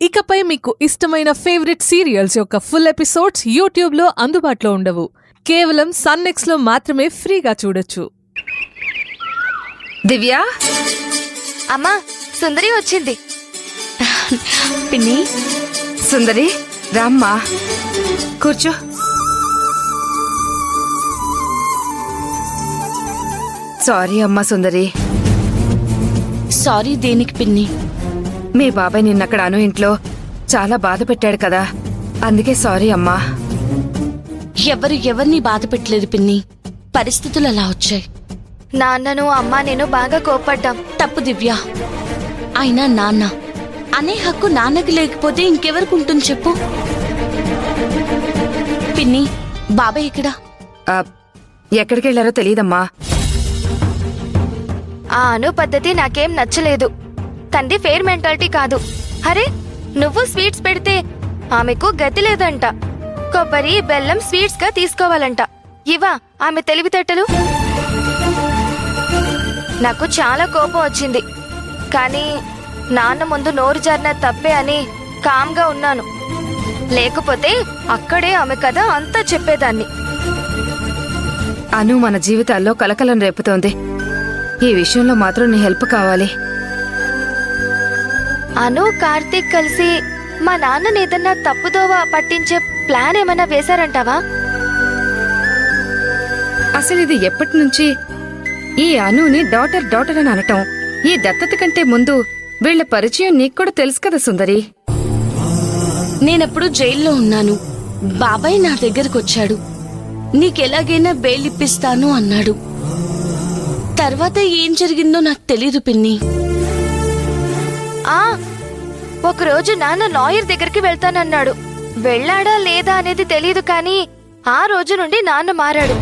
ఇకపై మీకు ఇష్టమైన ఫేవరెట్ సీరియల్స్ యొక్క ఫుల్ ఎపిసోడ్స్ యూట్యూబ్లో అందుబాటులో ఉండవు. కేవలం సన్నెక్స్లో మాత్రమే ఫ్రీగా చూడొచ్చు. దివ్య, అమ్మా సుందరి వచ్చింది. పిన్ని, సుందరి రామ్మా, కూర్చో. సారీ అమ్మా సుందరి. సారీ దేనికి పిన్ని? మీ బాబాయ్ నిన్నక్కడ అను ఇంట్లో చాలా బాధ పెట్టాడు కదా, అందుకే సారీ అమ్మా. ఎవరిని బాధ పెట్టలేదు పిన్ని, పరిస్థితులు అలా వచ్చాయి. నాన్నను అమ్మా నేను బాగా కోప్పడ్డాం. తప్పు దివ్య. అయినా నాన్న అనే హక్కు నాన్నకి లేకపోతే ఇంకెవరికి ఉంటుంది చెప్పు. పిన్ని, బాబాయ్ ఎక్కడా? ఎక్కడికి వెళ్ళారో తెలియదమ్మా. ఆ అను పద్ధతి నాకేం నచ్చలేదు. తండ్రి ఫెయిర్ మెంటాలిటీ కాదు. అరే నువ్వు స్వీట్స్ పెడితే ఆమెకు గతి లేదంట. కొబ్బరి బెల్లం స్వీట్స్ గా తీసుకోవాలంట. ఇవా ఆమె తెలివితేటలు? నాకు చాలా కోపం వచ్చింది. కానీ నాన్న ముందు నోరు జారిన తప్పే అని కామ్గా ఉన్నాను. లేకపోతే అక్కడే ఆమె కథ అంతా చెప్పేదాన్ని. అను మన జీవితాల్లో కలకలం రేపుతోంది. ఈ విషయంలో మాత్రం నీ హెల్ప్ కావాలి. అను కార్తీక్ కలిసి మా నాన్నని ఏదన్నా తప్పుదోవ పట్టించే ప్లాన్ ఏమైనా వేశారంటావా? అసలు ఇది ఎప్పటి నుంచి? ఈ అనుని డాటర్ అని అనటం, ఈ దత్తత కంటే ముందు వీళ్ల పరిచయం నీకు కూడా తెలుసు కదా సుందరి. నేనప్పుడు జైల్లో ఉన్నాను. బాబాయ్ నా దగ్గరకు వచ్చాడు. నీకెలాగైనా బెయిల్ ఇప్పిస్తాను అన్నాడు. తర్వాత ఏం జరిగిందో నాకు తెలీదు పిన్ని. ఒకరోజు నాన్న లాయర్ దగ్గరికి వెళ్తానన్నాడు. వెళ్ళాడా లేదా అనేది తెలీదు, కానీ ఆ రోజు నుండి నాన్న మారాడు.